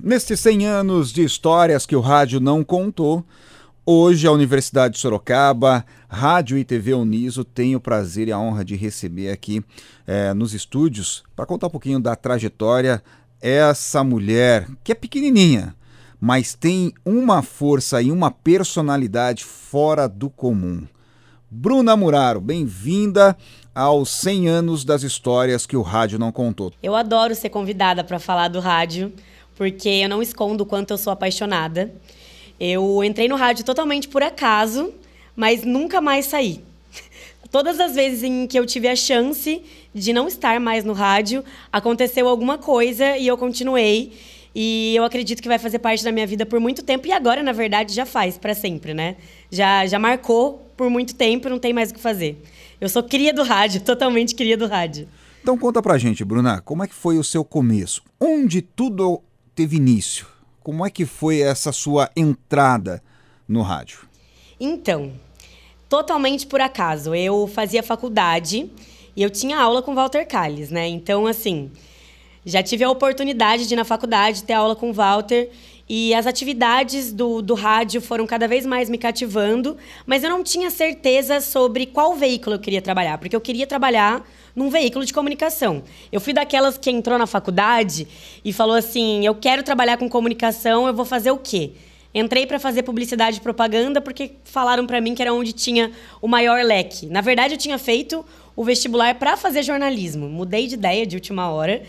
Nestes 100 anos de histórias que o rádio não contou, hoje a Universidade de Sorocaba, Rádio e TV Uniso tem o prazer e a honra de receber aqui nos estúdios para contar um pouquinho da trajetória essa mulher que é pequenininha, mas tem uma força e uma personalidade fora do comum. Bruna Muraro, bem-vinda aos 100 anos das histórias que o rádio não contou. Eu adoro ser convidada para falar do rádio, porque eu não escondo o quanto eu sou apaixonada. Eu entrei no rádio totalmente por acaso, mas nunca mais saí. Todas as vezes em que eu tive a chance de não estar mais no rádio, aconteceu alguma coisa e eu continuei. E eu acredito que vai fazer parte da minha vida por muito tempo. E agora, na verdade, já faz para sempre, né? Já marcou por muito tempo, não tem mais o que fazer. Eu sou cria do rádio, totalmente cria do rádio. Então conta pra gente, Bruna, como é que foi o seu começo? Onde tudo teve início? Como é que foi essa sua entrada no rádio? Então, totalmente por acaso. Eu fazia faculdade e eu tinha aula com Walter Calles, né? Então, assim, já tive a oportunidade de ir na faculdade ter aula com o Walter e as atividades do rádio foram cada vez mais me cativando, mas eu não tinha certeza sobre qual veículo eu queria trabalhar, porque eu queria trabalhar num veículo de comunicação. Eu fui daquelas que entrou na faculdade e falou assim, eu quero trabalhar com comunicação, eu vou fazer o quê? Entrei para fazer publicidade e propaganda porque falaram para mim que era onde tinha o maior leque. Na verdade, eu tinha feito o vestibular para fazer jornalismo. Mudei de ideia de última hora.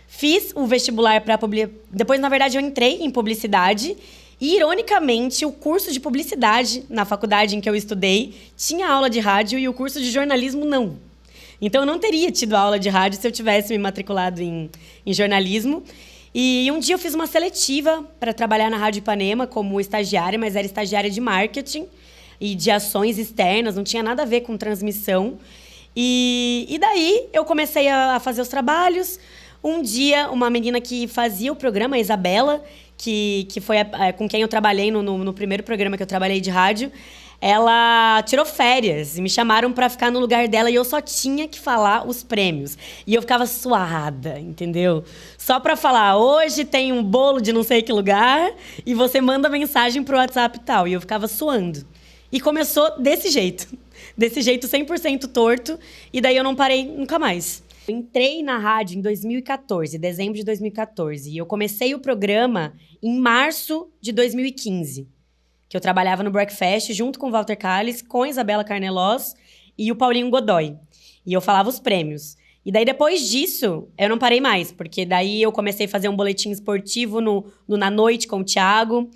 Fiz o vestibular para publicidade. Depois, na verdade, eu entrei em publicidade. E, ironicamente, o curso de publicidade na faculdade em que eu estudei tinha aula de rádio e o curso de jornalismo não. Então, eu não teria tido aula de rádio se eu tivesse me matriculado em jornalismo. E um dia eu fiz uma seletiva para trabalhar na Rádio Ipanema como estagiária, mas era estagiária de marketing e de ações externas, não tinha nada a ver com transmissão. E daí eu comecei a fazer os trabalhos. Um dia, uma menina que fazia o programa, a Isabela, que foi com quem eu trabalhei no primeiro programa que eu trabalhei de rádio, ela tirou férias e me chamaram para ficar no lugar dela e eu só tinha que falar os prêmios. E eu ficava suada, entendeu? Só para falar, hoje tem um bolo de não sei que lugar e você manda mensagem pro WhatsApp e tal. E eu ficava suando. E começou desse jeito 100% torto, e daí eu não parei nunca mais. Eu entrei na rádio em 2014, dezembro de 2014, e eu comecei o programa em março de 2015. Que eu trabalhava no Breakfast junto com o Walter Calles, com a Isabela Carnelós e o Paulinho Godoy. E eu falava os prêmios. E daí, depois disso, eu não parei mais, porque daí eu comecei a fazer um boletim esportivo na noite com o Thiago.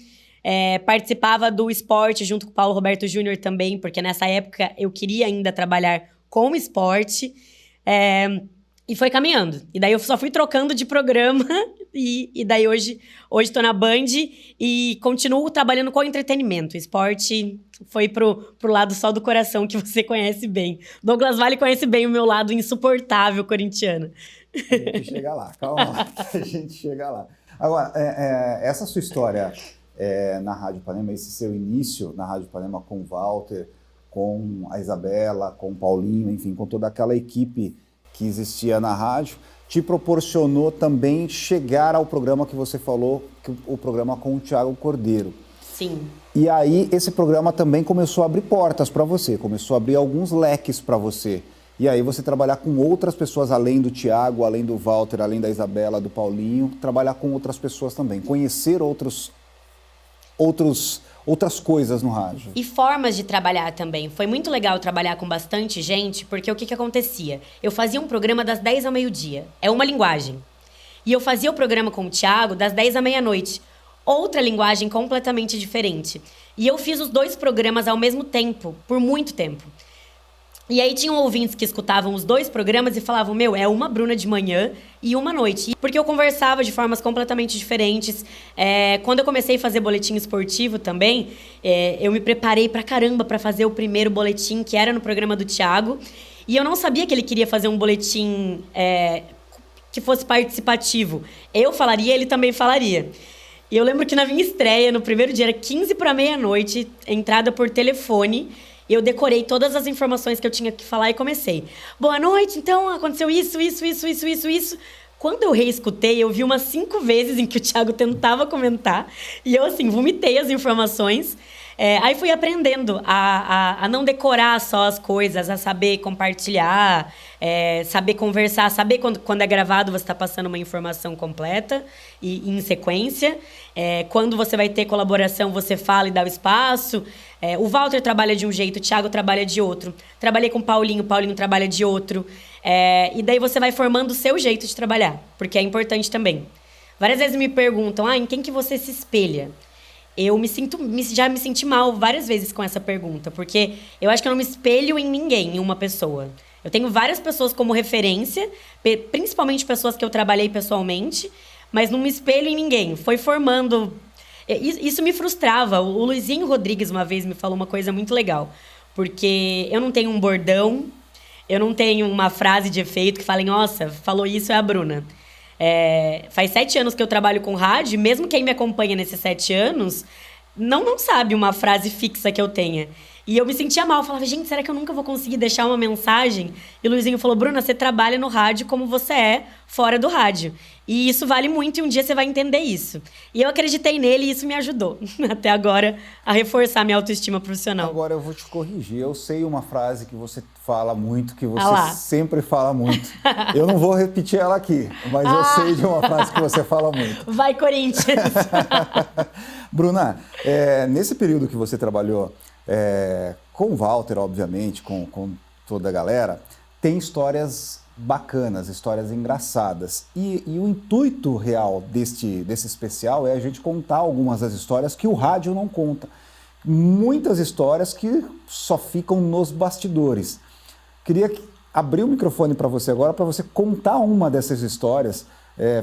Participava do esporte junto com o Paulo Roberto Júnior também, porque nessa época eu queria ainda trabalhar com esporte. E foi caminhando. E daí eu só fui trocando de programa. E daí hoje tô na Band e continuo trabalhando com entretenimento. Esporte foi pro lado só do coração, que você conhece bem. Douglas Vale conhece bem o meu lado insuportável corintiano. A gente chega lá, calma lá, a gente chega lá. Agora, essa sua história na Rádio Ipanema, esse seu início na Rádio Ipanema com o Walter, com a Isabela, com o Paulinho, enfim, com toda aquela equipe que existia na rádio, te proporcionou também chegar ao programa que você falou, o programa com o Thiago Cordeiro. Sim. E aí esse programa também começou a abrir portas para você, começou a abrir alguns leques para você. E aí você trabalhar com outras pessoas, além do Thiago, além do Walter, além da Isabela, do Paulinho, trabalhar com outras pessoas também, conhecer outras coisas no rádio. E formas de trabalhar também. Foi muito legal trabalhar com bastante gente, porque o que acontecia? Eu fazia um programa das 10 ao meio-dia. É uma linguagem. E eu fazia o programa com o Thiago das 10 à meia-noite. Outra linguagem completamente diferente. E eu fiz os dois programas ao mesmo tempo, por muito tempo. E aí tinham ouvintes que escutavam os dois programas e falavam, é uma Bruna de manhã e uma à noite. Porque eu conversava de formas completamente diferentes. Quando eu comecei a fazer boletim esportivo também, eu me preparei pra caramba pra fazer o primeiro boletim, que era no programa do Thiago. E eu não sabia que ele queria fazer um boletim que fosse participativo. Eu falaria, ele também falaria. E eu lembro que na minha estreia, no primeiro dia, era 15 para meia-noite, entrada por telefone. Eu decorei todas as informações que eu tinha que falar e comecei. Boa noite, então aconteceu isso. Quando eu reescutei, eu vi umas 5 vezes em que o Thiago tentava comentar. E eu, assim, vomitei as informações. Aí fui aprendendo a não decorar só as coisas, a saber compartilhar, saber conversar, saber quando é gravado você está passando uma informação completa e em sequência. Quando você vai ter colaboração, você fala e dá o espaço. O Walter trabalha de um jeito, o Thiago trabalha de outro. Trabalhei com o Paulinho trabalha de outro. E daí você vai formando o seu jeito de trabalhar, porque é importante também. Várias vezes me perguntam, em quem que você se espelha? Eu já me senti mal várias vezes com essa pergunta, porque eu acho que eu não me espelho em ninguém, em uma pessoa. Eu tenho várias pessoas como referência, principalmente pessoas que eu trabalhei pessoalmente, mas não me espelho em ninguém. Foi formando... Isso me frustrava. O Luizinho Rodrigues uma vez me falou uma coisa muito legal, porque eu não tenho um bordão, eu não tenho uma frase de efeito que fale, nossa, falou isso é a Bruna. Faz 7 anos que eu trabalho com rádio, e mesmo quem me acompanha nesses 7 anos não sabe uma frase fixa que eu tenha. E eu me sentia mal, eu falava, gente, será que eu nunca vou conseguir deixar uma mensagem? E o Luizinho falou, Bruna, você trabalha no rádio como você é fora do rádio. E isso vale muito e um dia você vai entender isso. E eu acreditei nele e isso me ajudou, até agora, a reforçar minha autoestima profissional. Agora eu vou te corrigir, eu sei uma frase que você fala muito, que você sempre fala muito. Eu não vou repetir ela aqui, mas eu sei de uma frase que você fala muito. Vai, Corinthians! Bruna, nesse período que você trabalhou com o Walter, obviamente, com toda a galera, tem histórias bacanas, histórias engraçadas. E o intuito real desse especial é a gente contar algumas das histórias que o rádio não conta. Muitas histórias que só ficam nos bastidores. Queria abrir o microfone para você agora, para você contar uma dessas histórias,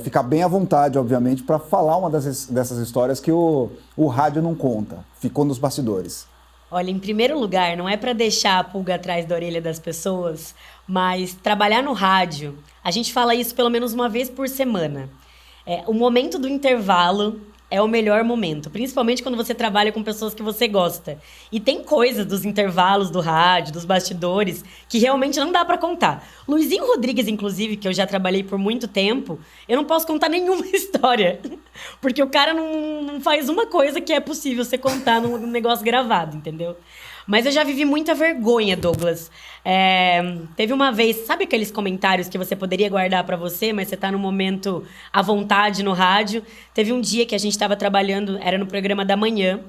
ficar bem à vontade, obviamente, para falar uma dessas histórias que o rádio não conta, ficou nos bastidores. Olha, em primeiro lugar, não é para deixar a pulga atrás da orelha das pessoas, mas trabalhar no rádio, a gente fala isso pelo menos uma vez por semana. O momento do intervalo é o melhor momento, principalmente quando você trabalha com pessoas que você gosta. E tem coisas dos intervalos do rádio, dos bastidores, que realmente não dá pra contar. Luizinho Rodrigues, inclusive, que eu já trabalhei por muito tempo, eu não posso contar nenhuma história. Porque o cara não faz uma coisa que é possível você contar num negócio gravado, entendeu? Mas eu já vivi muita vergonha, Douglas. Teve uma vez, sabe aqueles comentários que você poderia guardar pra você, mas você tá num momento à vontade no rádio? Teve um dia que a gente tava trabalhando, era no programa da manhã,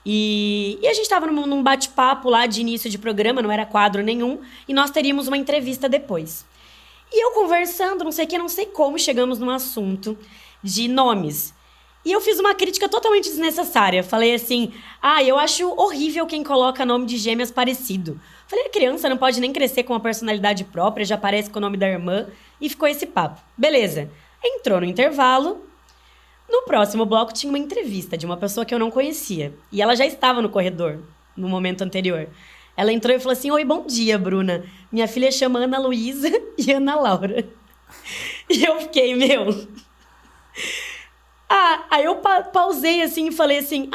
e a gente tava num bate-papo lá de início de programa, não era quadro nenhum, e nós teríamos uma entrevista depois. E eu conversando, não sei como, chegamos num assunto de nomes. E eu fiz uma crítica totalmente desnecessária. Falei assim, eu acho horrível quem coloca nome de gêmeas parecido. Falei, a criança não pode nem crescer com uma personalidade própria, já aparece com o nome da irmã. E ficou esse papo. Beleza. Entrou no intervalo. No próximo bloco tinha uma entrevista de uma pessoa que eu não conhecia. E ela já estava no corredor, no momento anterior. Ela entrou e falou assim, oi, bom dia, Bruna. Minha filha chama Ana Luísa e Ana Laura. E eu fiquei, aí eu pausei assim e falei assim,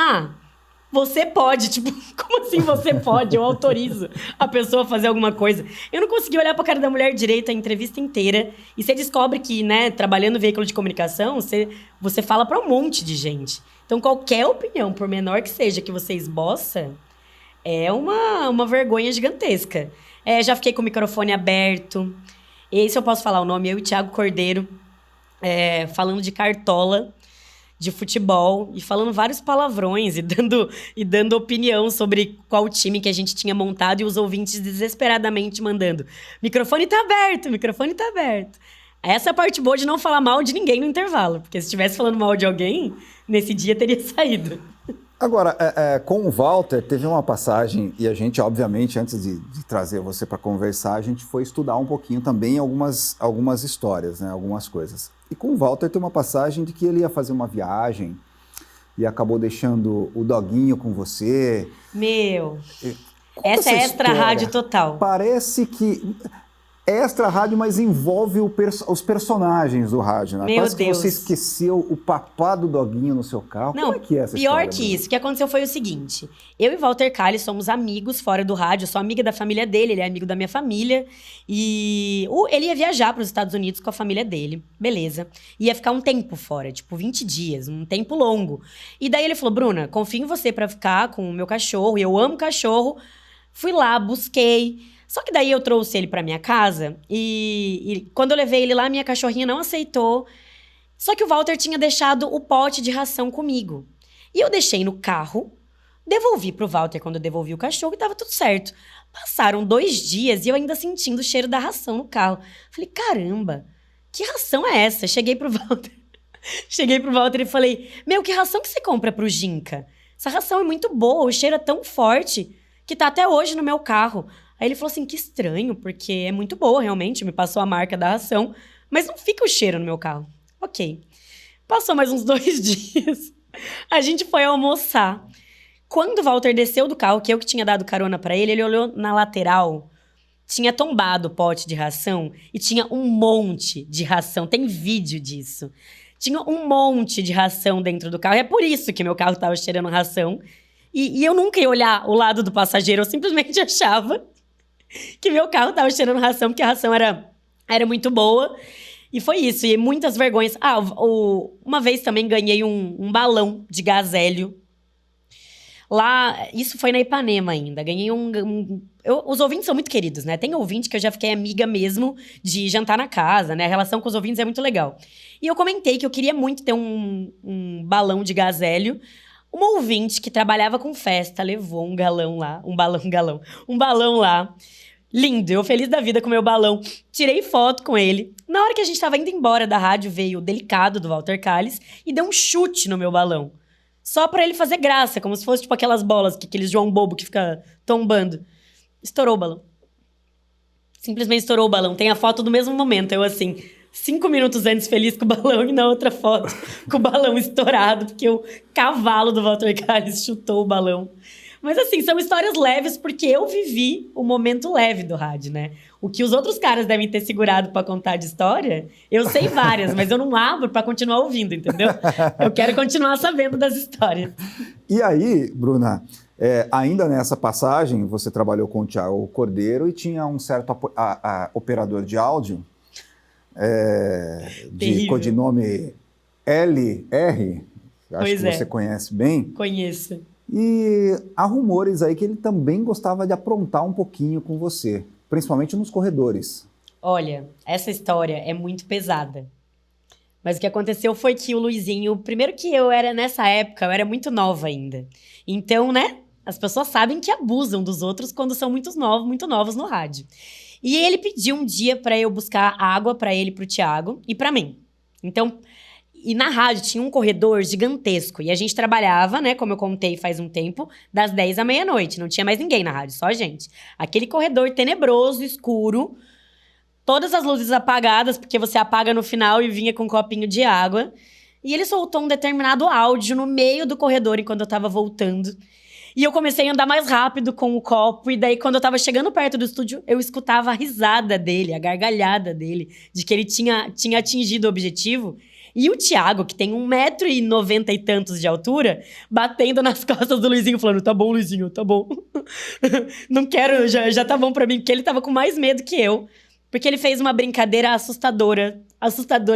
você pode, tipo, como assim você pode? Eu autorizo a pessoa a fazer alguma coisa. Eu não consegui olhar pra cara da mulher direito a entrevista inteira. E você descobre que, né, trabalhando no veículo de comunicação, você fala pra um monte de gente. Então, qualquer opinião, por menor que seja, que você esboça, é uma vergonha gigantesca. Já fiquei com o microfone aberto. Esse eu posso falar o nome, eu e o Thiago Cordeiro, falando de cartola, de futebol, e falando vários palavrões e dando opinião sobre qual time que a gente tinha montado, e os ouvintes desesperadamente mandando, microfone tá aberto. Essa é a parte boa de não falar mal de ninguém no intervalo, porque se estivesse falando mal de alguém, nesse dia teria saído. Agora, com o Walter, teve uma passagem, e a gente, obviamente, antes de trazer você para conversar, a gente foi estudar um pouquinho também algumas histórias, né, algumas coisas. E com o Walter tem uma passagem de que ele ia fazer uma viagem e acabou deixando o doguinho com você. Conta Essa é extra história. rádio total. Parece que é extra rádio, mas envolve os personagens do rádio, né? Meu Parece Deus. que você esqueceu o papá do doguinho no seu carro. Não, Como é que é essa pior história? que Bruno? isso. O que aconteceu foi o seguinte. Eu e Walter Calles somos amigos fora do rádio. Eu sou amiga da família dele, ele é amigo da minha família. E ele ia viajar para os Estados Unidos com a família dele. Beleza. Ia ficar um tempo fora, tipo 20 dias, um tempo longo. E daí ele falou, Bruna, confio em você para ficar com o meu cachorro. E eu amo cachorro. Fui lá, busquei. Só que daí eu trouxe ele pra minha casa e quando eu levei ele lá, minha cachorrinha não aceitou. Só que o Walter tinha deixado o pote de ração comigo. E eu deixei no carro, devolvi pro Walter quando eu devolvi o cachorro e tava tudo certo. Passaram 2 dias e eu ainda sentindo o cheiro da ração no carro. Falei, caramba, que ração é essa? Cheguei pro Walter e falei, meu, que ração que você compra pro Ginka? Essa ração é muito boa, o cheiro é tão forte que tá até hoje no meu carro. Aí ele falou assim, que estranho, porque é muito boa, realmente, me passou a marca da ração, mas não fica o cheiro no meu carro. Ok. Passou mais uns 2 dias, a gente foi almoçar. Quando o Walter desceu do carro, que eu que tinha dado carona pra ele, ele olhou na lateral, tinha tombado o pote de ração e tinha um monte de ração, tem vídeo disso. Tinha um monte de ração dentro do carro, é por isso que meu carro tava cheirando ração. E eu nunca ia olhar o lado do passageiro, eu simplesmente achava que meu carro tava cheirando ração, porque a ração era muito boa. E foi isso, e muitas vergonhas. Uma vez também ganhei um balão de gás hélio. Lá, isso foi na Ipanema ainda. Ganhei os ouvintes são muito queridos, né? Tem ouvinte que eu já fiquei amiga mesmo de jantar na casa, né? A relação com os ouvintes é muito legal. E eu comentei que eu queria muito ter um balão de gás hélio. Uma ouvinte que trabalhava com festa levou um balão lá. Lindo, eu feliz da vida com o meu balão. Tirei foto com ele. Na hora que a gente tava indo embora da rádio, veio o delicado do Walter Calles e deu um chute no meu balão. Só pra ele fazer graça, como se fosse tipo aquelas bolas, aqueles João Bobo que fica tombando. Estourou o balão. Simplesmente estourou o balão. Tem a foto do mesmo momento, eu assim, 5 minutos antes feliz com o balão e na outra foto com o balão estourado, porque o cavalo do Walter Calles chutou o balão. Mas assim, são histórias leves porque eu vivi o momento leve do rádio, né? O que os outros caras devem ter segurado pra contar de história, eu sei várias, mas eu não abro pra continuar ouvindo, entendeu? Eu quero continuar sabendo das histórias. E aí, Bruna, ainda nessa passagem, você trabalhou com o Thiago Cordeiro e tinha um certo operador de áudio, de codinome LR, acho que você conhece bem. Conheço. E há rumores aí que ele também gostava de aprontar um pouquinho com você, principalmente nos corredores. Olha, essa história é muito pesada. Mas o que aconteceu foi que o Luizinho... Primeiro que nessa época, eu era muito nova ainda. Então, né, as pessoas sabem que abusam dos outros quando são muito novos no rádio. E ele pediu um dia pra eu buscar água pra ele, pro Thiago e pra mim. Então... E na rádio tinha um corredor gigantesco. E a gente trabalhava, né, como eu contei faz um tempo, das 10 à meia-noite. Não tinha mais ninguém na rádio, só a gente. Aquele corredor tenebroso, escuro. Todas as luzes apagadas, porque você apaga no final e vinha com um copinho de água. E ele soltou um determinado áudio no meio do corredor enquanto eu tava voltando. E eu comecei a andar mais rápido com o copo. E daí, quando eu tava chegando perto do estúdio, eu escutava a risada dele, a gargalhada dele, de que ele tinha atingido o objetivo. E o Thiago, que tem 1,90 m e tantos de altura, batendo nas costas do Luizinho, falando, tá bom, Luizinho, tá bom. Não quero, já tá bom pra mim, porque ele tava com mais medo que eu. Porque ele fez uma brincadeira assustadora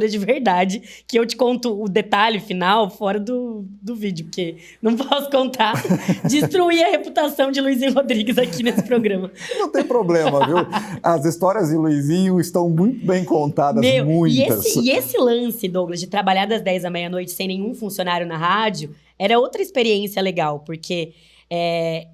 de verdade, que eu te conto o detalhe final fora do vídeo, porque não posso contar. Destruir a reputação de Luizinho Rodrigues aqui nesse programa. Não tem problema, viu? As histórias de Luizinho estão muito bem contadas, muitas. E esse lance, Douglas, de trabalhar das 10 à meia-noite sem nenhum funcionário na rádio, era outra experiência legal, porque...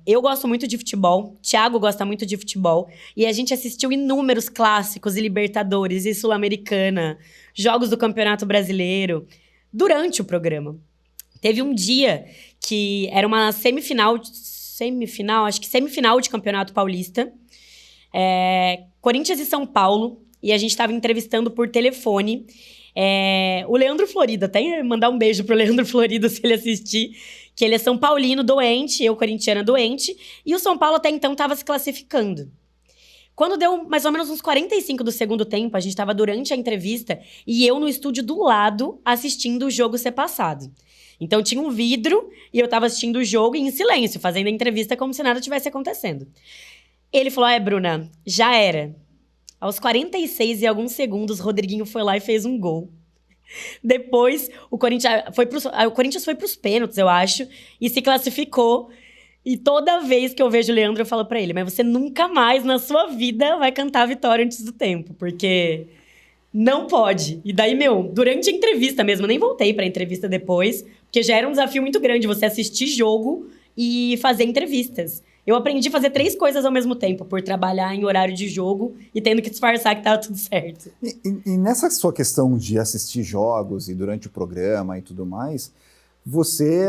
eu gosto muito de futebol, Thiago gosta muito de futebol, e a gente assistiu inúmeros clássicos e Libertadores e Sul-Americana, jogos do Campeonato Brasileiro, durante o programa. Teve um dia que era uma semifinal de Campeonato Paulista, Corinthians e São Paulo, e a gente estava entrevistando por telefone o Leandro Florido, até mandar um beijo pro Leandro Florido se ele assistir, que ele é São Paulino doente, eu corintiana doente, e o São Paulo até então estava se classificando. Quando deu mais ou menos uns 45 do segundo tempo, a gente estava durante a entrevista e eu no estúdio do lado assistindo o jogo ser passado. Então tinha um vidro e eu estava assistindo o jogo em silêncio, fazendo a entrevista como se nada tivesse acontecendo. Ele falou, Bruna, já era. Aos 46 e alguns segundos, Rodriguinho foi lá e fez um gol. Depois, o Corinthians foi pros pênaltis, eu acho, e se classificou. E toda vez que eu vejo o Leandro, eu falo pra ele, mas você nunca mais na sua vida vai cantar a vitória antes do tempo, porque não pode. E daí, durante a entrevista mesmo, eu nem voltei pra entrevista depois, porque já era um desafio muito grande você assistir jogo e fazer entrevistas. Eu aprendi a fazer 3 coisas ao mesmo tempo, por trabalhar em horário de jogo e tendo que disfarçar que tava tudo certo. E nessa sua questão de assistir jogos e durante o programa e tudo mais, você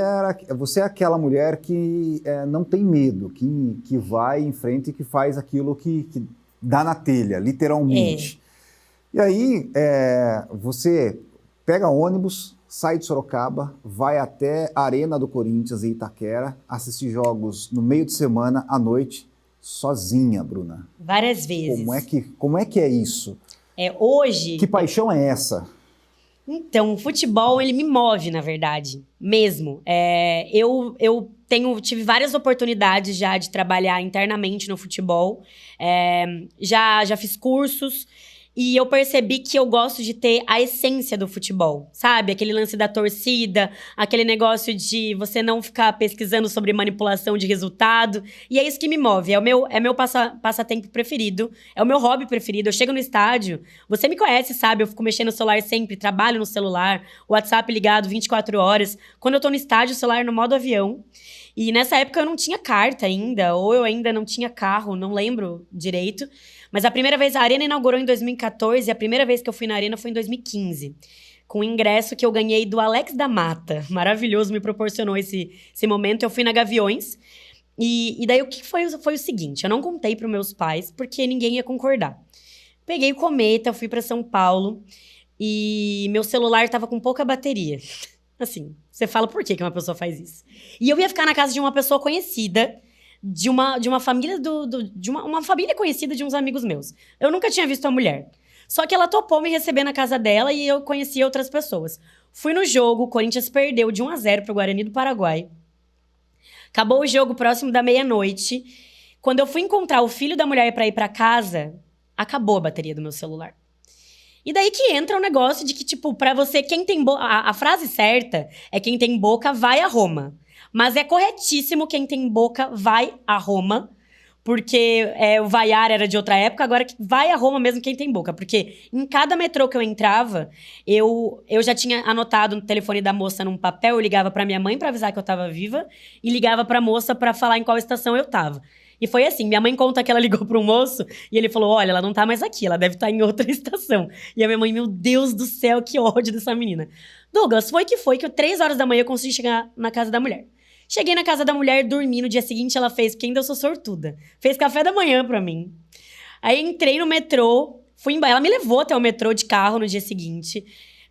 é aquela mulher que não tem medo, que vai em frente e que faz aquilo que dá na telha, literalmente. E aí, você pega ônibus, sai de Sorocaba, vai até a Arena do Corinthians em Itaquera, assistir jogos no meio de semana, à noite, sozinha, Bruna. Várias vezes. Como é que é isso? Hoje... Que paixão é essa? Então, o futebol, ele me move, na verdade, mesmo. Eu tive várias oportunidades já de trabalhar internamente no futebol. Já fiz cursos. E eu percebi que eu gosto de ter a essência do futebol, sabe? Aquele lance da torcida, aquele negócio de você não ficar pesquisando sobre manipulação de resultado. E é isso que me move, é meu passatempo preferido, é o meu hobby preferido. Eu chego no estádio, você me conhece, sabe? Eu fico mexendo no celular sempre, trabalho no celular, WhatsApp ligado 24 horas. Quando eu tô no estádio, o celular no modo avião. E nessa época eu não tinha carta ainda, ou eu ainda não tinha carro, não lembro direito. Mas a primeira vez, a Arena inaugurou em 2014 e a primeira vez que eu fui na Arena foi em 2015. Com um ingresso que eu ganhei do Alex da Mata. Maravilhoso, me proporcionou esse momento. Eu fui na Gaviões. E daí o que foi o seguinte, eu não contei para os meus pais porque ninguém ia concordar. Peguei o Cometa, fui para São Paulo e meu celular estava com pouca bateria. Assim, você fala por que uma pessoa faz isso? E eu ia ficar na casa de uma pessoa conhecida, de uma família uma família conhecida de uns amigos meus. Eu nunca tinha visto a mulher. Só que ela topou me receber na casa dela e eu conhecia outras pessoas. Fui no jogo, o Corinthians perdeu de 1-0 pro Guarani do Paraguai. Acabou o jogo próximo da meia-noite. Quando eu fui encontrar o filho da mulher pra ir pra casa, acabou a bateria do meu celular. E daí que entra o negócio de que, tipo, pra você, quem tem boca... A frase certa é quem tem boca vai a Roma. Mas é corretíssimo quem tem boca vai a Roma, porque o vaiar era de outra época, agora vai a Roma mesmo quem tem boca. Porque em cada metrô que eu entrava, eu já tinha anotado no telefone da moça num papel, eu ligava pra minha mãe pra avisar que eu tava viva, e ligava pra moça pra falar em qual estação eu tava. E foi assim, minha mãe conta que ela ligou para um moço e ele falou, olha, ela não tá mais aqui, ela deve estar em outra estação. E a minha mãe, meu Deus do céu, que ódio dessa menina. Douglas, foi que 3 horas da manhã eu consegui chegar na casa da mulher. Cheguei na casa da mulher, dormi, no dia seguinte ela fez, porque ainda eu sou sortuda, fez café da manhã pra mim. Aí entrei no metrô, ela me levou até o metrô de carro no dia seguinte,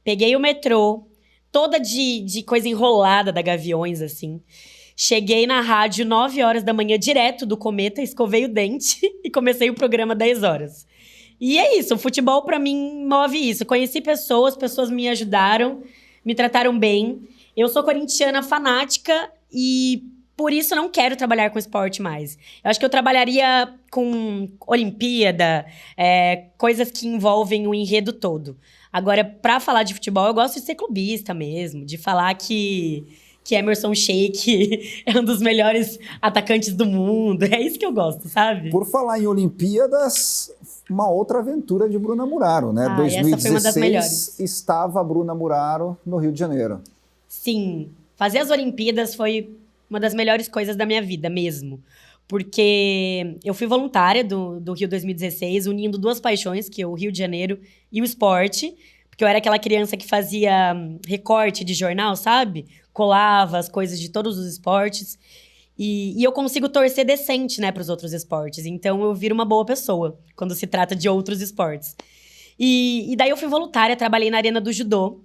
peguei o metrô, toda de coisa enrolada da Gaviões, assim. Cheguei na rádio 9 horas da manhã, direto do Cometa, escovei o dente e comecei o programa 10 horas. E é isso, o futebol pra mim move isso. Conheci pessoas me ajudaram, me trataram bem. Eu sou corintiana fanática e por isso não quero trabalhar com esporte mais. Eu acho que eu trabalharia com Olimpíada, coisas que envolvem o enredo todo. Agora, pra falar de futebol, eu gosto de ser clubista mesmo, de falar que Emerson Sheik é um dos melhores atacantes do mundo. É isso que eu gosto, sabe? Por falar em Olimpíadas, uma outra aventura de Bruna Muraro, né? 2016 essa foi uma das melhores. Estava a Bruna Muraro no Rio de Janeiro. Sim, fazer as Olimpíadas foi uma das melhores coisas da minha vida mesmo. Porque eu fui voluntária do Rio 2016, unindo 2 paixões, que é o Rio de Janeiro e o esporte. Porque eu era aquela criança que fazia recorte de jornal, sabe? Colava as coisas de todos os esportes. E eu consigo torcer decente, né, para os outros esportes. Então, eu viro uma boa pessoa quando se trata de outros esportes. E daí eu fui voluntária, trabalhei na arena do judô.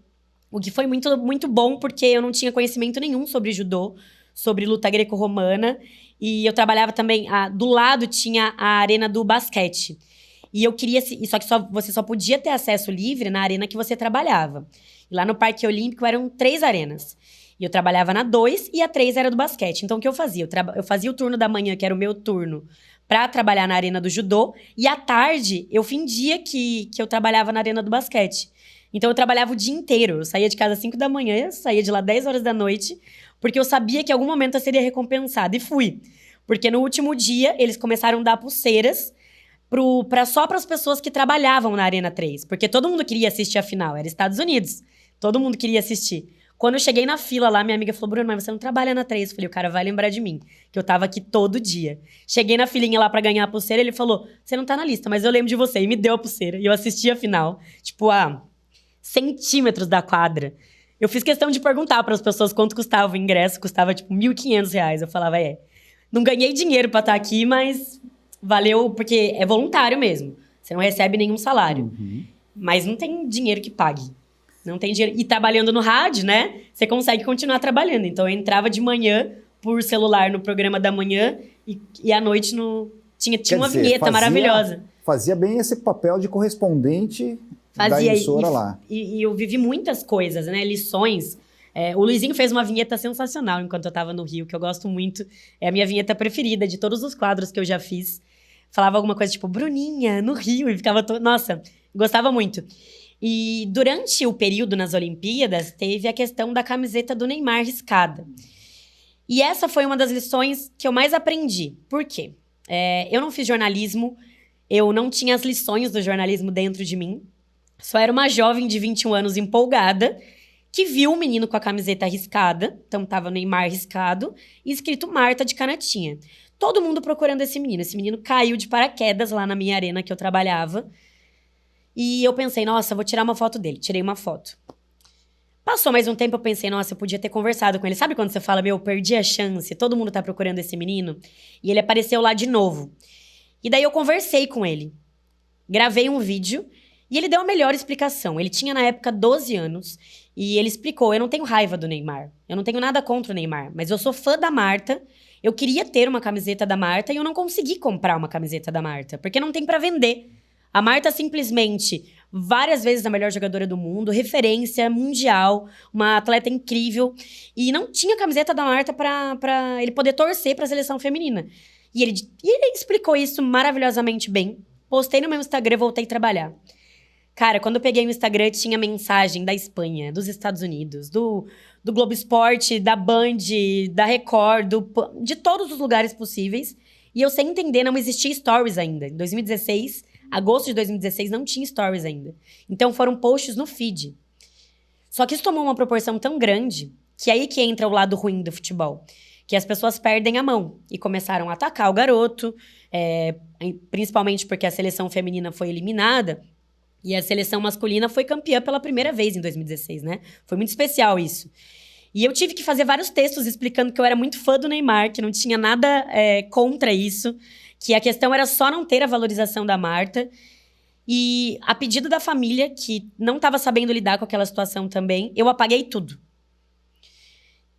O que foi muito, muito bom, porque eu não tinha conhecimento nenhum sobre judô. sobre luta greco-romana. E eu trabalhava também... do lado tinha a arena do basquete. E eu queria... Só que você só podia ter acesso livre na arena que você trabalhava. E lá no Parque Olímpico eram 3 arenas. E eu trabalhava na 2 e a 3 era do basquete. Então, o que eu fazia? Eu fazia o turno da manhã, que era o meu turno, para trabalhar na arena do judô. E à tarde, eu fingia que eu trabalhava na arena do basquete. Então, eu trabalhava o dia inteiro. Eu saía de casa às 5 da manhã, saía de lá 10 horas da noite, porque eu sabia que em algum momento eu seria recompensada. E fui. Porque no último dia, eles começaram a dar pulseiras só para as pessoas que trabalhavam na Arena 3. Porque todo mundo queria assistir a final. Era Estados Unidos. Todo mundo queria assistir. Quando eu cheguei na fila lá, minha amiga falou, Bruno, mas você não trabalha na 3. Eu falei, o cara vai lembrar de mim, que eu tava aqui todo dia. Cheguei na filinha lá pra ganhar a pulseira, ele falou, você não tá na lista, mas eu lembro de você. E me deu a pulseira. E eu assisti a final, tipo, a centímetros da quadra. Eu fiz questão de perguntar para as pessoas quanto custava o ingresso. Custava, tipo, R$ 1.500. Eu falava, não ganhei dinheiro pra estar aqui, mas valeu, porque é voluntário mesmo. Você não recebe nenhum salário. Uhum. Mas não tem dinheiro que pague. Não tem dinheiro. E trabalhando no rádio, né? Você consegue continuar trabalhando. Então, eu entrava de manhã por celular no programa da manhã e à noite tinha uma vinheta maravilhosa. Fazia bem esse papel de correspondente da emissora lá. E eu vivi muitas coisas, né? Lições. O Luizinho fez uma vinheta sensacional enquanto eu estava no Rio, que eu gosto muito. É a minha vinheta preferida de todos os quadros que eu já fiz. Falava alguma coisa tipo, Bruninha, no Rio. E ficava... Nossa, gostava muito. E durante o período nas Olimpíadas, teve a questão da camiseta do Neymar riscada. E essa foi uma das lições que eu mais aprendi. Por quê? Eu não fiz jornalismo, eu não tinha as lições do jornalismo dentro de mim. Só era uma jovem de 21 anos empolgada, que viu um menino com a camiseta riscada, então tava Neymar riscado, e escrito Marta de Canatinha. Todo mundo procurando esse menino. Esse menino caiu de paraquedas lá na minha arena que eu trabalhava. E eu pensei, nossa, vou tirar uma foto dele. Tirei uma foto. Passou mais um tempo, eu pensei, nossa, eu podia ter conversado com ele. Sabe quando você fala, eu perdi a chance, todo mundo tá procurando esse menino? E ele apareceu lá de novo. E daí eu conversei com ele. Gravei um vídeo e ele deu a melhor explicação. Ele tinha, na época, 12 anos e ele explicou, eu não tenho raiva do Neymar. Eu não tenho nada contra o Neymar, mas eu sou fã da Marta. Eu queria ter uma camiseta da Marta e eu não consegui comprar uma camiseta da Marta, porque não tem pra vender. A Marta simplesmente, várias vezes a melhor jogadora do mundo, referência mundial, uma atleta incrível. E não tinha camiseta da Marta pra ele poder torcer pra seleção feminina. E ele explicou isso maravilhosamente bem. Postei no meu Instagram e voltei a trabalhar. Cara, quando eu peguei o Instagram, tinha mensagem da Espanha, dos Estados Unidos, do Globo Esporte, da Band, da Record, de todos os lugares possíveis. E eu sem entender, não existia stories ainda. Em 2016... Agosto de 2016 não tinha stories ainda. Então foram posts no feed. Só que isso tomou uma proporção tão grande que é aí que entra o lado ruim do futebol. Que as pessoas perdem a mão e começaram a atacar o garoto, principalmente porque a seleção feminina foi eliminada e a seleção masculina foi campeã pela primeira vez em 2016, né? Foi muito especial isso. E eu tive que fazer vários textos explicando que eu era muito fã do Neymar, que não tinha nada contra isso, que a questão era só não ter a valorização da Marta. E a pedido da família, que não estava sabendo lidar com aquela situação também, eu apaguei tudo.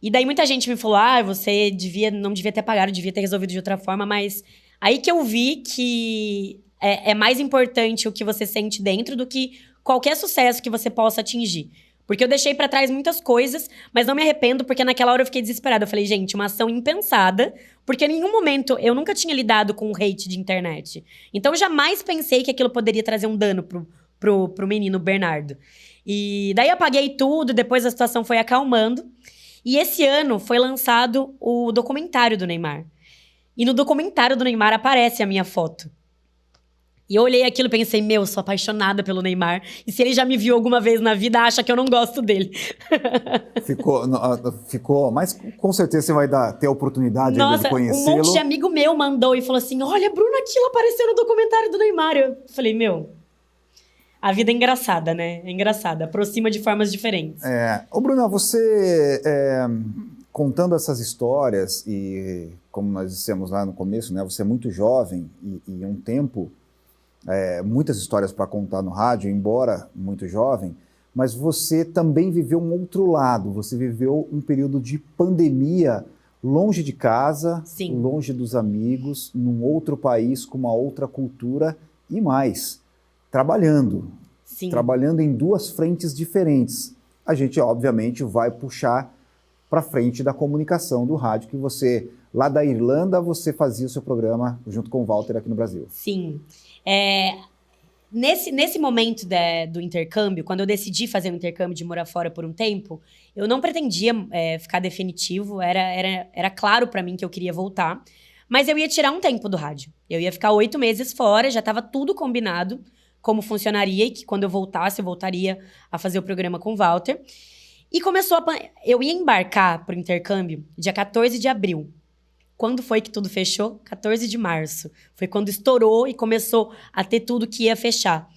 E daí muita gente me falou, você não devia ter apagado, devia ter resolvido de outra forma, mas aí que eu vi que é mais importante o que você sente dentro do que qualquer sucesso que você possa atingir. Porque eu deixei pra trás muitas coisas, mas não me arrependo, porque naquela hora eu fiquei desesperada. Eu falei, gente, uma ação impensada, porque em nenhum momento eu nunca tinha lidado com o hate de internet. Então eu jamais pensei que aquilo poderia trazer um dano pro menino Bernardo. E daí eu apaguei tudo, depois a situação foi acalmando. E esse ano foi lançado o documentário do Neymar. E no documentário do Neymar aparece a minha foto. E eu olhei aquilo e pensei, sou apaixonada pelo Neymar. E se ele já me viu alguma vez na vida, acha que eu não gosto dele. Ficou, mas com certeza você vai ter a oportunidade de conhecê-lo. Um monte de amigo meu mandou e falou assim, olha, Bruno, aquilo apareceu no documentário do Neymar. Eu falei, a vida é engraçada, né? É engraçada, aproxima de formas diferentes. Ô, Bruna, você contando essas histórias e, como nós dissemos lá no começo, né, você é muito jovem e um tempo... muitas histórias para contar no rádio, embora muito jovem, mas você também viveu um outro lado, você viveu um período de pandemia, longe de casa, Sim. longe dos amigos, num outro país, com uma outra cultura e mais, trabalhando. Sim. Trabalhando em duas frentes diferentes. A gente, obviamente, vai puxar para frente da comunicação do rádio, que você, lá da Irlanda, você fazia o seu programa junto com o Walter aqui no Brasil. Sim. Nesse momento do intercâmbio, quando eu decidi fazer o intercâmbio de morar fora por um tempo, eu não pretendia ficar definitivo, era claro para mim que eu queria voltar, mas eu ia tirar um tempo do rádio. Eu ia ficar 8 meses fora, já estava tudo combinado, como funcionaria e que quando eu voltasse, eu voltaria a fazer o programa com o Walter. E eu ia embarcar para o intercâmbio dia 14 de abril. Quando foi que tudo fechou? 14 de março. Foi quando estourou e começou a ter tudo que ia fechar.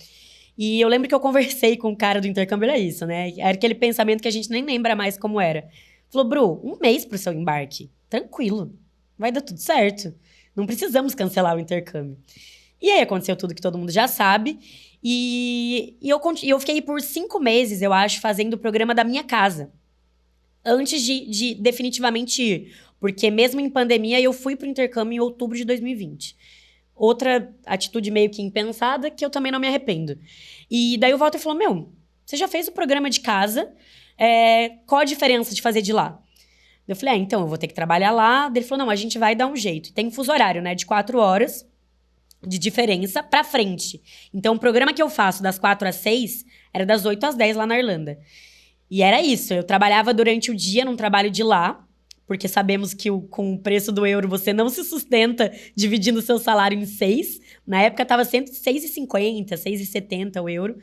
E eu lembro que eu conversei com o cara do intercâmbio, era isso, né? Era aquele pensamento que a gente nem lembra mais como era. Falou, Bru, 1 mês pro seu embarque. Tranquilo. Vai dar tudo certo. Não precisamos cancelar o intercâmbio. E aí aconteceu tudo que todo mundo já sabe. E eu fiquei por 5 meses, eu acho, fazendo o programa da minha casa. Antes de definitivamente ir. Porque mesmo em pandemia, eu fui pro intercâmbio em outubro de 2020. Outra atitude meio que impensada, que eu também não me arrependo. E daí o Walter falou, você já fez o programa de casa, qual a diferença de fazer de lá? Eu falei, então, eu vou ter que trabalhar lá. Ele falou, não, a gente vai dar um jeito. Tem um fuso horário, né, de 4 horas de diferença pra frente. Então, o programa que eu faço das 4 às 6 era das 8 às 10 lá na Irlanda. E era isso, eu trabalhava durante o dia num trabalho de lá, porque sabemos que com o preço do euro você não se sustenta dividindo o seu salário em 6. Na época estava 6,50, 6,70 o euro.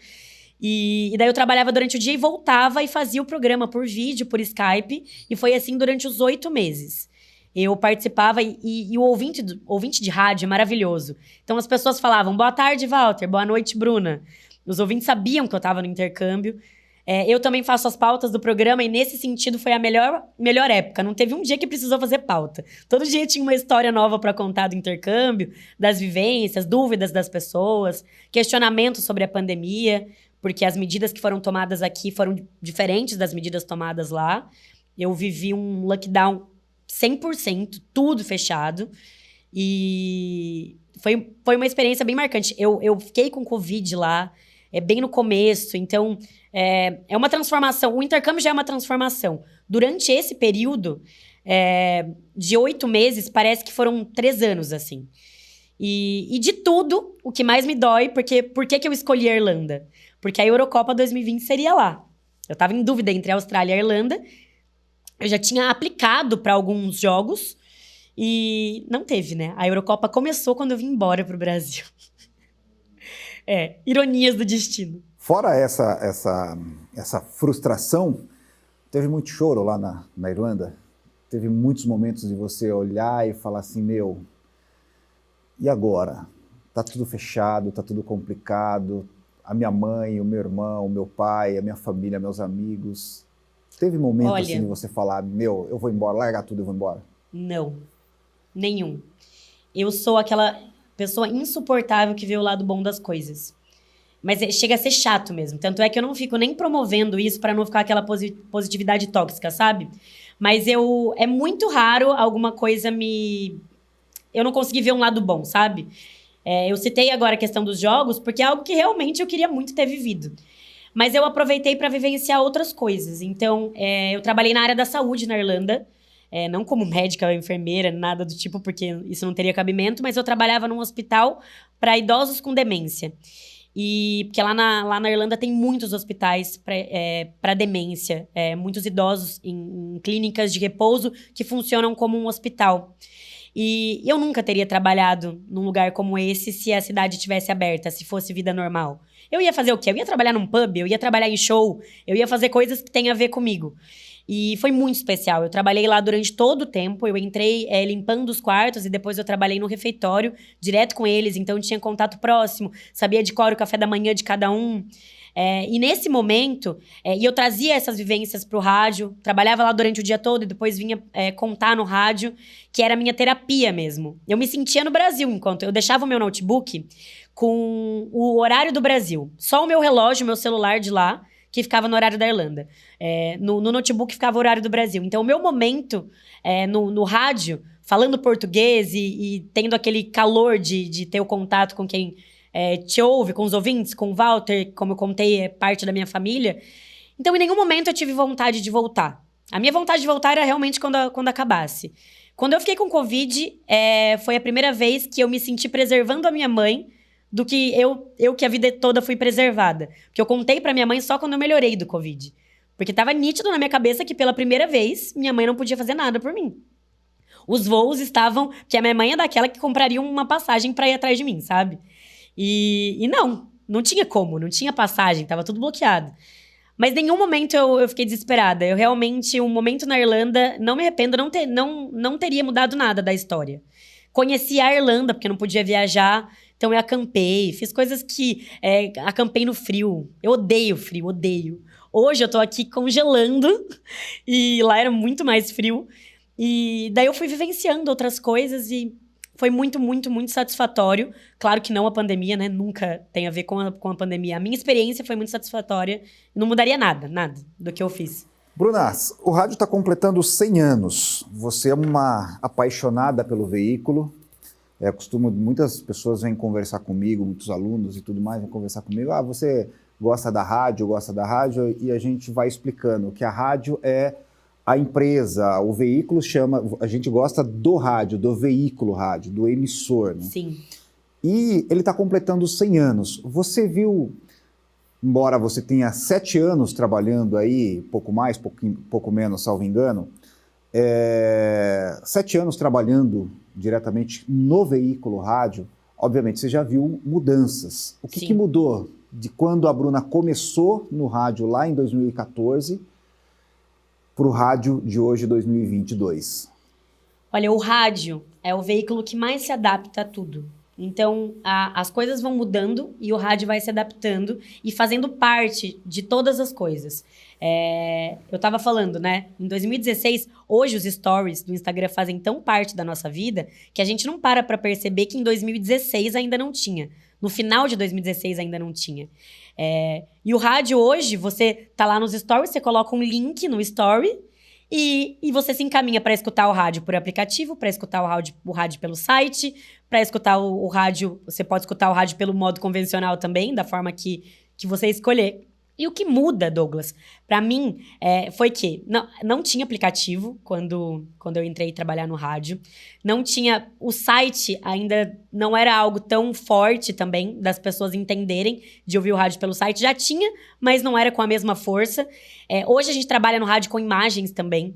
E daí eu trabalhava durante o dia e voltava e fazia o programa por vídeo, por Skype. E foi assim durante os 8 meses. Eu participava e o ouvinte de rádio é maravilhoso. Então as pessoas falavam, boa tarde, Walter, boa noite, Bruna. Os ouvintes sabiam que eu estava no intercâmbio. Eu também faço as pautas do programa e nesse sentido foi a melhor época. Não teve um dia que precisou fazer pauta. Todo dia tinha uma história nova para contar do intercâmbio, das vivências, dúvidas das pessoas, questionamentos sobre a pandemia, porque as medidas que foram tomadas aqui foram diferentes das medidas tomadas lá. Eu vivi um lockdown 100%, tudo fechado. E foi uma experiência bem marcante. Eu fiquei com Covid lá, bem no começo, então é uma transformação. O intercâmbio já é uma transformação. Durante esse período de 8 meses, parece que foram 3 anos, assim. E de tudo, o que mais me dói, por que eu escolhi a Irlanda? Porque a Eurocopa 2020 seria lá. Eu estava em dúvida entre a Austrália e a Irlanda. Eu já tinha aplicado para alguns jogos e não teve, né? A Eurocopa começou quando eu vim embora pro Brasil. Ironias do destino. Fora essa frustração, teve muito choro lá na Irlanda? Teve muitos momentos de você olhar e falar assim, e agora? Tá tudo fechado, tá tudo complicado, a minha mãe, o meu irmão, o meu pai, a minha família, meus amigos. Teve momento assim de você falar, eu vou embora, largar tudo e vou embora? Não, nenhum. Eu sou aquela pessoa insuportável que vê o lado bom das coisas. Mas chega a ser chato mesmo. Tanto é que eu não fico nem promovendo isso para não ficar aquela positividade tóxica, sabe? Mas é muito raro alguma coisa eu não consegui ver um lado bom, sabe? Eu citei agora a questão dos jogos, porque é algo que realmente eu queria muito ter vivido. Mas eu aproveitei para vivenciar outras coisas. Então, eu trabalhei na área da saúde na Irlanda. Não como médica ou enfermeira, nada do tipo, porque isso não teria cabimento. Mas eu trabalhava num hospital para idosos com demência. Porque lá na Irlanda tem muitos hospitais para demência. Muitos idosos em clínicas de repouso que funcionam como um hospital. E eu nunca teria trabalhado num lugar como esse se a cidade tivesse aberta, se fosse vida normal. Eu ia fazer o quê? Eu ia trabalhar num pub, eu ia trabalhar em show, eu ia fazer coisas que têm a ver comigo. E foi muito especial. Eu trabalhei lá durante todo o tempo. Eu entrei limpando os quartos e depois eu trabalhei no refeitório, direto com eles. Então, tinha contato próximo, sabia de cor o café da manhã de cada um. E nesse momento, e eu trazia essas vivências pro rádio, trabalhava lá durante o dia todo e depois vinha contar no rádio, que era a minha terapia mesmo. Eu me sentia no Brasil, enquanto eu deixava o meu notebook com o horário do Brasil. Só o meu relógio, o meu celular de lá, que ficava no horário da Irlanda. No notebook ficava o horário do Brasil. Então, o meu momento no rádio, falando português e tendo aquele calor de ter o contato com quem te ouve, com os ouvintes, com o Walter, como eu contei, é parte da minha família. Então, em nenhum momento eu tive vontade de voltar. A minha vontade de voltar era realmente quando acabasse. Quando eu fiquei com Covid, foi a primeira vez que eu me senti preservando a minha mãe do que eu que a vida toda fui preservada. Porque eu contei pra minha mãe só quando eu melhorei do Covid. Porque tava nítido na minha cabeça que pela primeira vez, minha mãe não podia fazer nada por mim. Os voos estavam... Porque a minha mãe é daquela que compraria uma passagem pra ir atrás de mim, sabe? E não tinha como, não tinha passagem, tava tudo bloqueado. Mas em nenhum momento eu fiquei desesperada. Eu realmente, um momento na Irlanda, não me arrependo, não teria mudado nada da história. Conheci a Irlanda, porque eu não podia viajar, então eu acampei, fiz coisas que... acampei no frio. Eu odeio frio, odeio. Hoje eu tô aqui congelando, e lá era muito mais frio. E daí eu fui vivenciando outras coisas e foi muito, muito, muito satisfatório. Claro que não a pandemia, né? Nunca tem a ver com a pandemia. A minha experiência foi muito satisfatória. Não mudaria nada do que eu fiz. Bruna, o rádio está completando 100 anos. Você é uma apaixonada pelo veículo. Muitas pessoas vêm conversar comigo, muitos alunos e tudo mais, vêm conversar comigo. Você gosta da rádio, e a gente vai explicando que a rádio é a empresa, o veículo a gente gosta do rádio, do veículo rádio, do emissor, né? Sim. E ele está completando 100 anos. Você viu, embora você tenha 7 anos trabalhando aí, pouco mais, pouco menos, salvo engano, 7 anos trabalhando diretamente no veículo rádio, obviamente você já viu mudanças. O que mudou de quando a Bruna começou no rádio lá em 2014 para o rádio de hoje, 2022? Olha, o rádio é o veículo que mais se adapta a tudo. Então, as coisas vão mudando e o rádio vai se adaptando e fazendo parte de todas as coisas. Eu estava falando, né? Em 2016, hoje os stories do Instagram fazem tão parte da nossa vida que a gente não para perceber que em 2016 ainda não tinha. No final de 2016 ainda não tinha. E o rádio hoje, você tá lá nos stories, você coloca um link no story e você se encaminha para escutar o rádio por aplicativo, para escutar o rádio pelo site, para escutar o rádio, você pode escutar o rádio pelo modo convencional também, da forma que você escolher. E o que muda, Douglas, para mim, foi que não tinha aplicativo quando eu entrei trabalhar no rádio. Não tinha... O site ainda não era algo tão forte também, das pessoas entenderem de ouvir o rádio pelo site. Já tinha, mas não era com a mesma força. Hoje a gente trabalha no rádio com imagens também.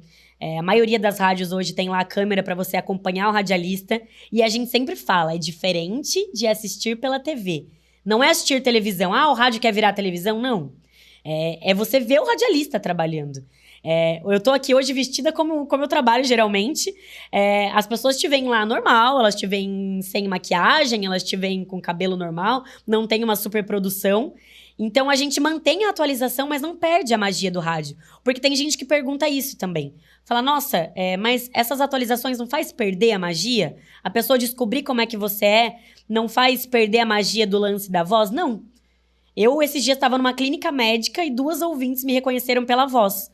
A maioria das rádios hoje tem lá a câmera para você acompanhar o radialista. E a gente sempre fala, é diferente de assistir pela TV. Não é assistir televisão. O rádio quer virar televisão? Não. É você ver o radialista trabalhando. Eu tô aqui hoje vestida como eu trabalho geralmente. As pessoas te veem lá normal, elas te veem sem maquiagem, elas te veem com cabelo normal, não tem uma super produção. Então a gente mantém a atualização, mas não perde a magia do rádio. Porque tem gente que pergunta isso também. Fala, nossa, mas essas atualizações não faz perder a magia? A pessoa descobrir como é que você não faz perder a magia do lance da voz? Não. Eu, esses dias, estava numa clínica médica e 2 ouvintes me reconheceram pela voz.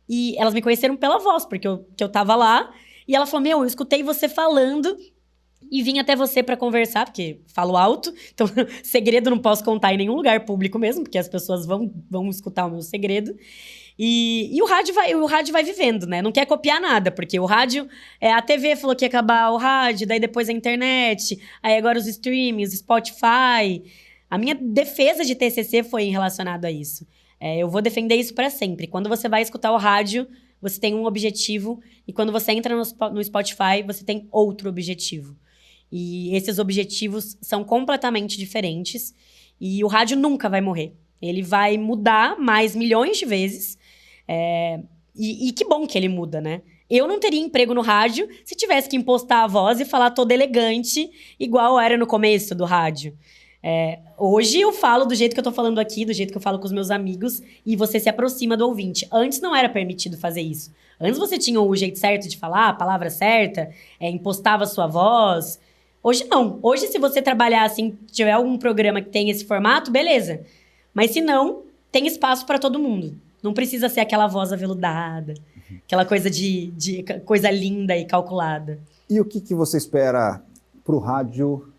E elas me conheceram pela voz, porque eu tava lá. E ela falou, eu escutei você falando e vim até você para conversar, porque falo alto. Então, segredo não posso contar em nenhum lugar público mesmo, porque as pessoas vão escutar o meu segredo. E o rádio vai vivendo, né? Não quer copiar nada, porque o rádio... a TV falou que ia acabar o rádio, daí depois a internet, aí agora os streamings, Spotify... A minha defesa de TCC foi relacionada a isso. Eu vou defender isso para sempre. Quando você vai escutar o rádio, você tem um objetivo. E quando você entra no Spotify, você tem outro objetivo. E esses objetivos são completamente diferentes. E o rádio nunca vai morrer. Ele vai mudar mais milhões de vezes. E que bom que ele muda, né? Eu não teria emprego no rádio se tivesse que impostar a voz e falar toda elegante, igual era no começo do rádio. Hoje eu falo do jeito que eu tô falando aqui, do jeito que eu falo com os meus amigos, e você se aproxima do ouvinte. Antes não era permitido fazer isso. Antes você tinha o jeito certo de falar, a palavra certa, impostava a sua voz. Hoje não. Hoje, se você trabalhar assim, tiver algum programa que tem esse formato, beleza. Mas se não, tem espaço para todo mundo. Não precisa ser aquela voz aveludada, aquela coisa de coisa linda e calculada. E o que você espera para o rádio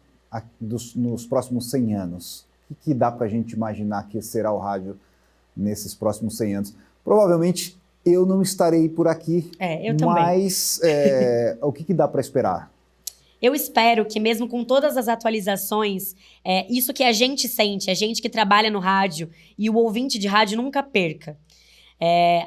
nos próximos 100 anos? O que dá para a gente imaginar que será o rádio nesses próximos 100 anos? Provavelmente eu não estarei por aqui, eu também. Mas o que dá para esperar? Eu espero que mesmo com todas as atualizações, isso que a gente sente, a gente que trabalha no rádio e o ouvinte de rádio nunca perca.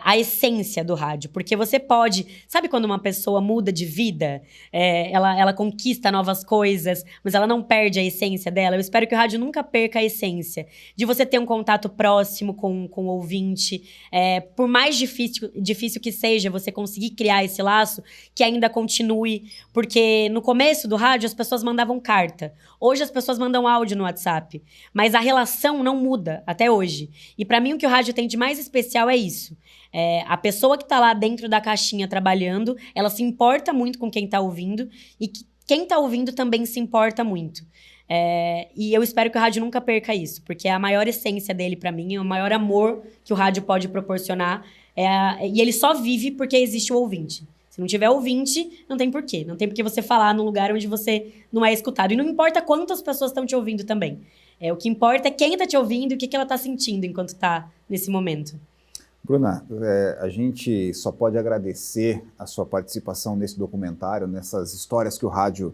A essência do rádio. Porque você pode... Sabe quando uma pessoa muda de vida? Ela conquista novas coisas, mas ela não perde a essência dela. Eu espero que o rádio nunca perca a essência. De você ter um contato próximo com o ouvinte. Por mais difícil que seja você conseguir criar esse laço, que ainda continue. Porque no começo do rádio as pessoas mandavam carta. Hoje as pessoas mandam áudio no WhatsApp. Mas a relação não muda até hoje. E para mim o que o rádio tem de mais especial é isso. A pessoa que está lá dentro da caixinha trabalhando, ela se importa muito com quem está ouvindo e quem está ouvindo também se importa muito. E eu espero que o rádio nunca perca isso, porque é a maior essência dele para mim, é o maior amor que o rádio pode proporcionar. E ele só vive porque existe o ouvinte. Se não tiver ouvinte, não tem porquê. Não tem porquê você falar num lugar onde você não é escutado. E não importa quantas pessoas estão te ouvindo também. O que importa é quem está te ouvindo e o que ela está sentindo enquanto está nesse momento. Bruna, a gente só pode agradecer a sua participação nesse documentário, nessas histórias que o rádio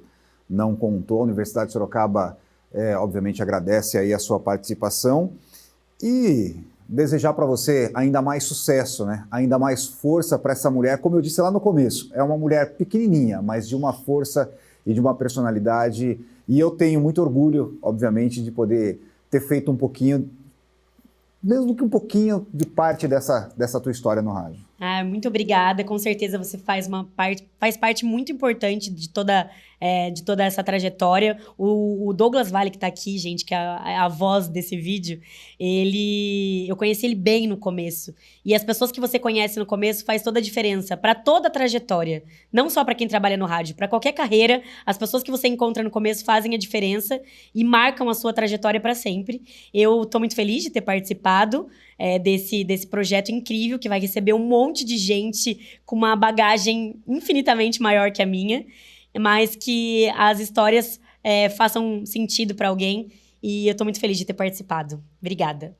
não contou. A Universidade de Sorocaba, obviamente, agradece aí a sua participação e desejar para você ainda mais sucesso, né? Ainda mais força para essa mulher. Como eu disse lá no começo, é uma mulher pequenininha, mas de uma força e de uma personalidade. E eu tenho muito orgulho, obviamente, de poder ter feito um pouquinho, mesmo que um pouquinho de parte dessa tua história no rádio. Muito obrigada. Com certeza você faz parte muito importante de toda essa trajetória. O Douglas Vale, que está aqui, gente, que é a voz desse vídeo, eu conheci ele bem no começo. E as pessoas que você conhece no começo faz toda a diferença para toda a trajetória. Não só para quem trabalha no rádio, para qualquer carreira, as pessoas que você encontra no começo fazem a diferença e marcam a sua trajetória para sempre. Eu estou muito feliz de ter participado desse projeto incrível, que vai receber um monte de gente com uma bagagem infinitamente maior que a minha, mas que as histórias façam sentido para alguém, e eu estou muito feliz de ter participado. Obrigada.